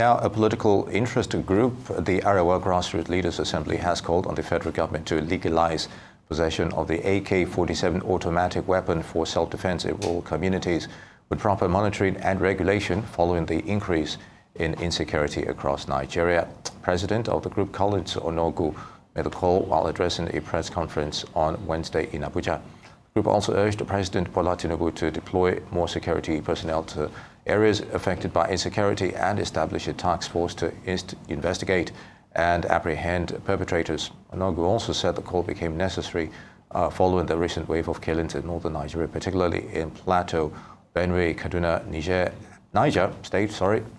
Now, a political interest group, the Arewa Grassroots Leaders Assembly, has called on the federal government to legalize possession of the AK-47 automatic weapon for self-defense in rural communities with proper monitoring and regulation following the increase in insecurity across Nigeria. President of the group, Collins Onogu, made the call while addressing a press conference on Wednesday in Abuja. The group also urged President Bola Tinubu to deploy more security personnel to areas affected by insecurity and establish a task force to investigate and apprehend perpetrators. Onogu also said the call became necessary following the recent wave of killings in northern Nigeria, particularly in Plateau, Benue, Kaduna, Niger State,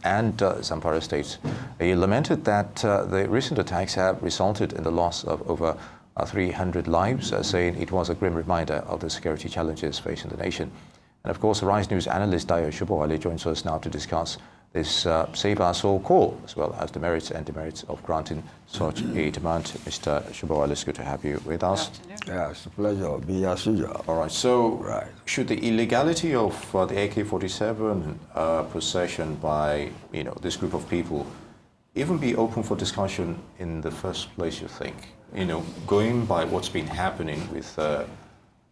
and Zamfara states. He lamented that the recent attacks have resulted in the loss of over 300 lives, saying it was a grim reminder of the security challenges facing the nation. And of course, Rise News analyst Dayo Sobowale joins us now to discuss this Save Our Soul call, as well as the merits and demerits of granting such a demand. Mr. Sobowale, it's good to have you with us. Yeah, it's a pleasure. Be as usual. All right. So, should the illegality of the AK-47 possession by this group of people even be open for discussion in the first place? You think? Going by what's been happening with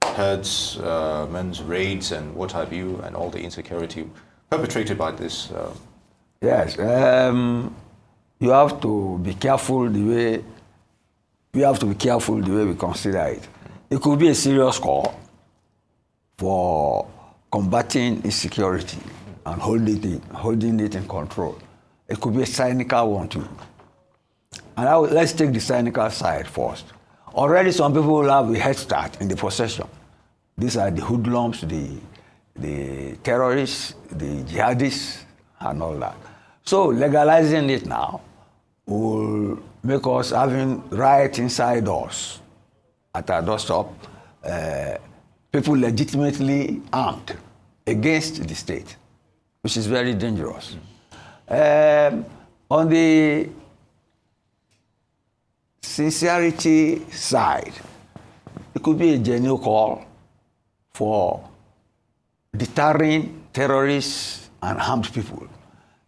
herds, men's raids, and what have you, and all the insecurity perpetrated by this. Yes, you have to be careful the way we consider it. It could be a serious call for combating insecurity and holding it in control. It could be a cynical one too. And let's take the cynical side first. Already some people will have a head start in the possession. These are the hoodlums, the terrorists, the jihadists, and all that. So legalizing it now will make us having riots inside us at our doorstep, people legitimately armed against the state, which is very dangerous. On the sincerity side, it could be a genuine call for deterring terrorists and armed people.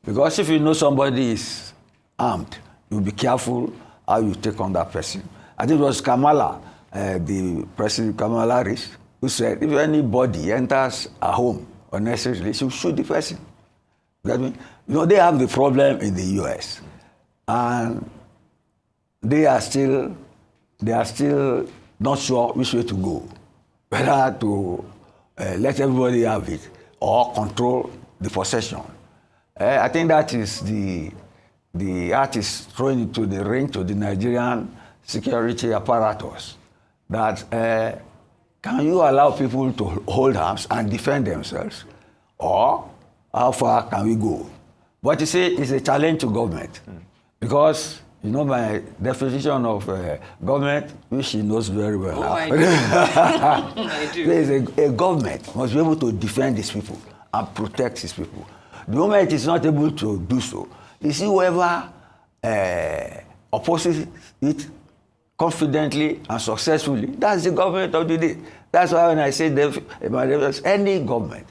Because if you know somebody is armed, you'll be careful how you take on that person. I think it was Kamala, the President Kamala Harris, who said if anybody enters a home unnecessarily, she should shoot the person. You get me? They have the problem in the US. And they are still not sure which way to go. Whether to let everybody have it or control the possession. I think that is the artist throwing into the ring to the Nigerian security apparatus. That can you allow people to hold arms and defend themselves, or how far can we go? But you see, it's a challenge to government, because my definition of government, which she knows very well now. I do. I do. There is a government must be able to defend its people and protect its people. The moment it is not able to do so, you see whoever opposes it confidently and successfully, that's the government of the day. That's why when I say any government.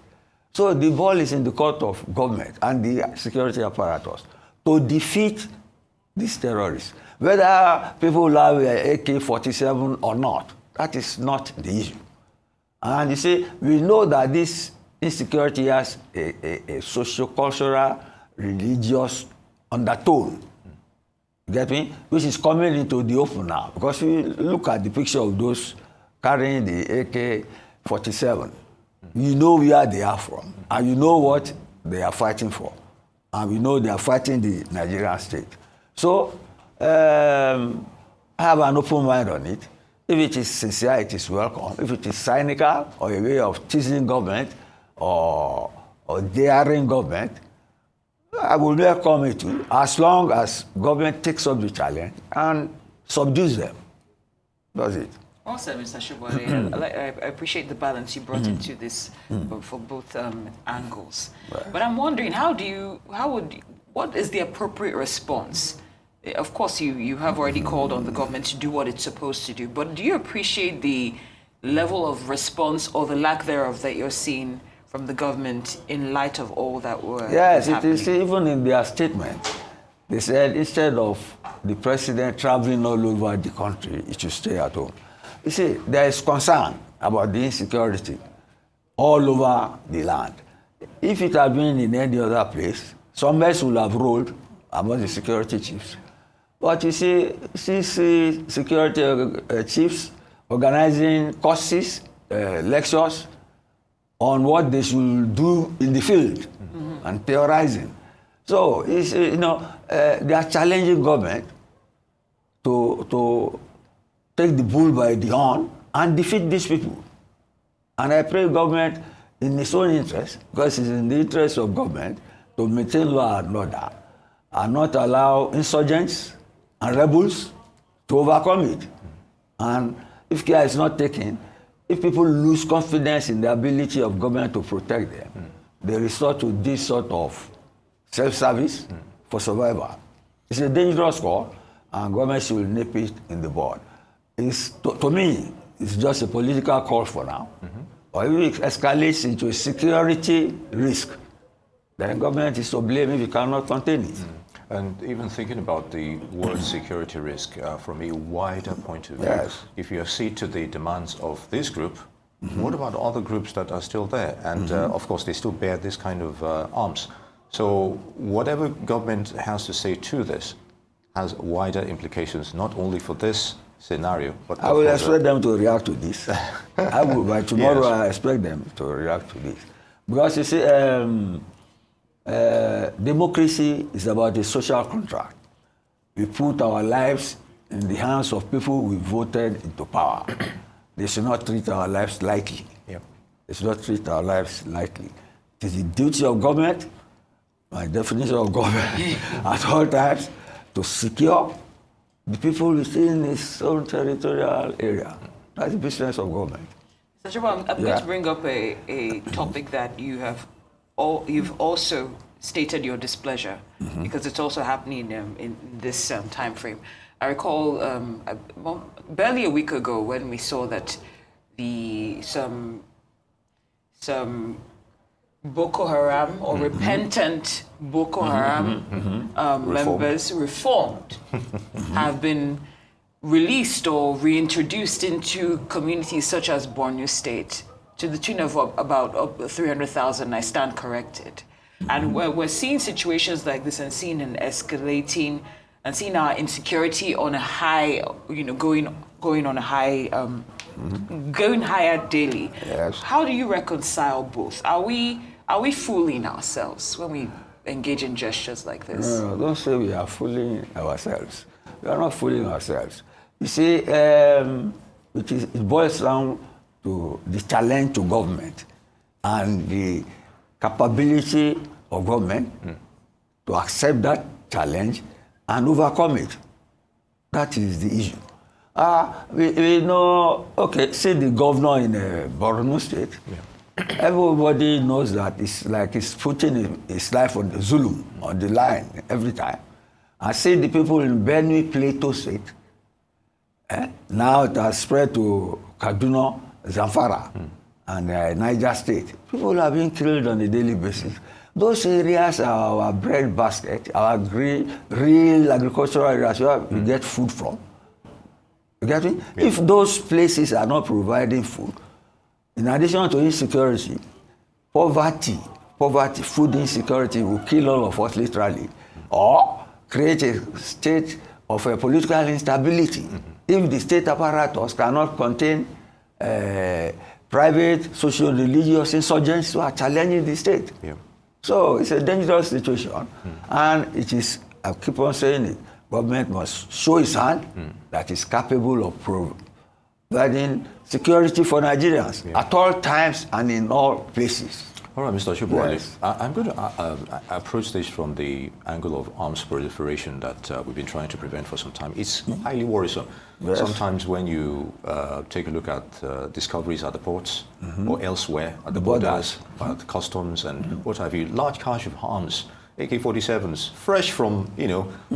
So the ball is in the court of government and the security apparatus to defeat these terrorists. Whether people have AK-47 or not, that is not the issue. And you see, we know that this insecurity has a socio-cultural, religious undertone. You get me? Which is coming into the open now. Because we look at the picture of those carrying the AK-47, you know where they are from, and you know what they are fighting for. And we know they are fighting the Nigerian state. So, I have an open mind on it. If it is sincere, it is welcome. If it is cynical or a way of teasing government or daring government, I will welcome it too, as long as government takes up the challenge and subdues them. That's it. Awesome, Mr. Sobowale. I appreciate the balance you brought into this for both angles. Right. But I'm wondering, what is the appropriate response? Of course, you have already called on the government to do what it's supposed to do, but do you appreciate the level of response or the lack thereof that you're seeing from the government in light of all that were Yes, happening? it is even in their statement. They said instead of the president traveling all over the country, he should stay at home. You see, there is concern about the insecurity all over the land. If it had been in any other place, some mess would have rolled among the security chiefs. But you see security chiefs organizing courses, lectures on what they should do in the field and theorizing. So, they are challenging government to take the bull by the horn and defeat these people. And I pray government, in its own interest, because it's in the interest of government, to maintain law and order and not allow insurgents and rebels to overcome it. And if care is not taken, if people lose confidence in the ability of government to protect them, they resort to this sort of self-service for survival. It's a dangerous call, and government should nip it in the bud. To me, it's just a political call for now. Or if it escalates into a security risk, then government is to blame if it cannot contain it. And even thinking about the word security risk from a wider point of view, Yes. if you accede to the demands of this group, what about other groups that are still there? And of course, they still bear this kind of arms. So whatever government has to say to this has wider implications, not only for this scenario, but I will expect them to react to this. I will, by tomorrow, Yes. I expect them to react to this. Because you see, democracy is about a social contract. We put our lives in the hands of people we voted into power. They should not treat our lives lightly. Yep. They should not treat our lives lightly. It is the duty of government, my definition of government, at all times, to secure the people within its own territorial area. That's the business of government. Mr. Sobowale, I'm going to bring up a topic that you've also stated your displeasure, because it's also happening in this time frame. I recall barely a week ago when we saw that some Boko Haram or repentant Boko Haram members reformed have been released or reintroduced into communities such as Borno State to the tune of about 300,000. I stand corrected. And we're seeing situations like this and seeing an escalating and seeing our insecurity on a high, going on a high, going higher daily. Yes. How do you reconcile both? Are we fooling ourselves when we engage in gestures like this? No, don't say we are fooling ourselves. We are not fooling ourselves. You see, it boils down to the challenge to government and the capability of government to accept that challenge and overcome it. That is the issue. We know, see the governor in Borno State. Yeah. Everybody knows that it's like he's putting his life on the Zulu, on the line every time. I see the people in Benue Plateau State. Now it has spread to Kaduna, Zamfara, and Niger State. People are being killed on a daily basis. Those areas are our bread basket, our real agricultural areas where we get food from. You get me? Yeah. If those places are not providing food, in addition to insecurity, poverty, food insecurity will kill all of us literally, or create a state of political instability. If the state apparatus cannot contain private, social-religious insurgents who are challenging the state. Yeah. So it's a dangerous situation, and it is, I keep on saying it, government must show its hand that is capable of providing security for Nigerians at all times and in all places. All right, Mr. Sobowale, Yes. I'm going to approach this from the angle of arms proliferation that we've been trying to prevent for some time. It's highly worrisome. Yes. Sometimes when you take a look at discoveries at the ports or elsewhere at the borders, at the customs and what have you, large cache of arms, AK-47s, fresh from,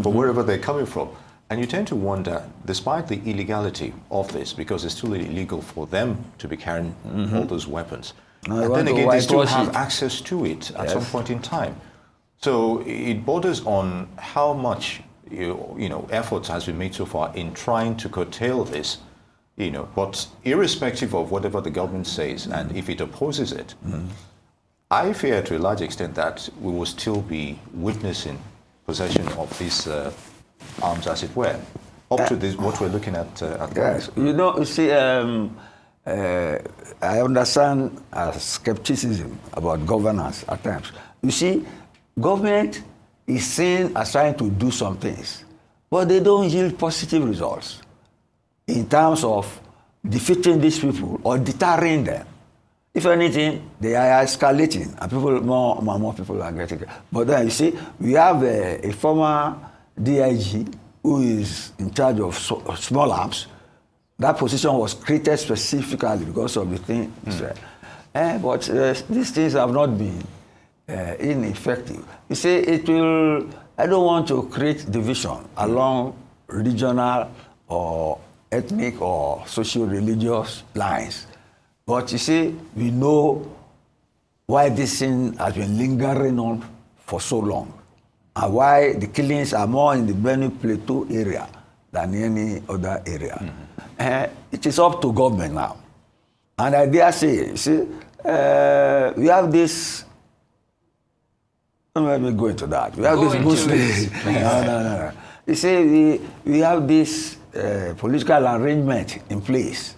from wherever they're coming from. And you tend to wonder, despite the illegality of this, because it's still illegal for them to be carrying all those weapons, and then again, they still have access to it at some point in time. So it borders on how much efforts has been made so far in trying to curtail this, but irrespective of whatever the government says, and if it opposes it, I fear to a large extent that we will still be witnessing possession of these arms, as it were, up to this, what we're looking at. Yes, you see, I understand skepticism about governance at times. You see, government is seen as trying to do some things, but they don't yield positive results in terms of defeating these people or deterring them. If anything, they are escalating, and more people are getting. But then you see, we have a former DIG who is in charge of small arms. That position was created specifically because of the thing. But these things have not been ineffective. You see, I don't want to create division along regional or ethnic or socio-religious lines. But you see, we know why this thing has been lingering on for so long, and why the killings are more in the Benue Plateau area than any other area. It is up to government now. And I dare say, we have this, let me go into that. We have this Muslim. No. You see, we have this political arrangement in place,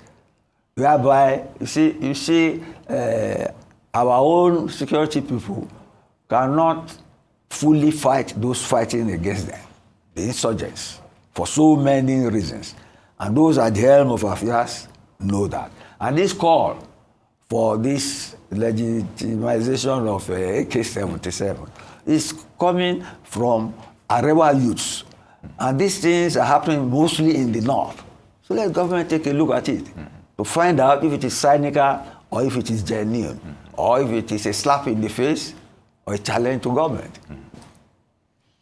whereby, you see, our own security people cannot fully fight those fighting against them, the insurgents, for so many reasons. And those at the helm of affairs know that. And this call for this legitimization of AK-47 is coming from Arewa youths. And these things are happening mostly in the north. So let government take a look at it to find out if it is cynical or if it is genuine, or if it is a slap in the face or a challenge to government.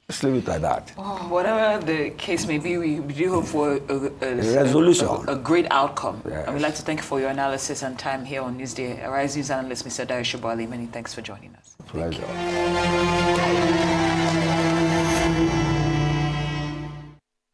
Let's leave it at that. Oh, whatever the case may be, we do hope for a resolution. A great outcome. Yes. And we'd like to thank you for your analysis and time here on Newsday. Arise News analyst, Mr. Dayo Sobowale, many thanks for joining us. Pleasure.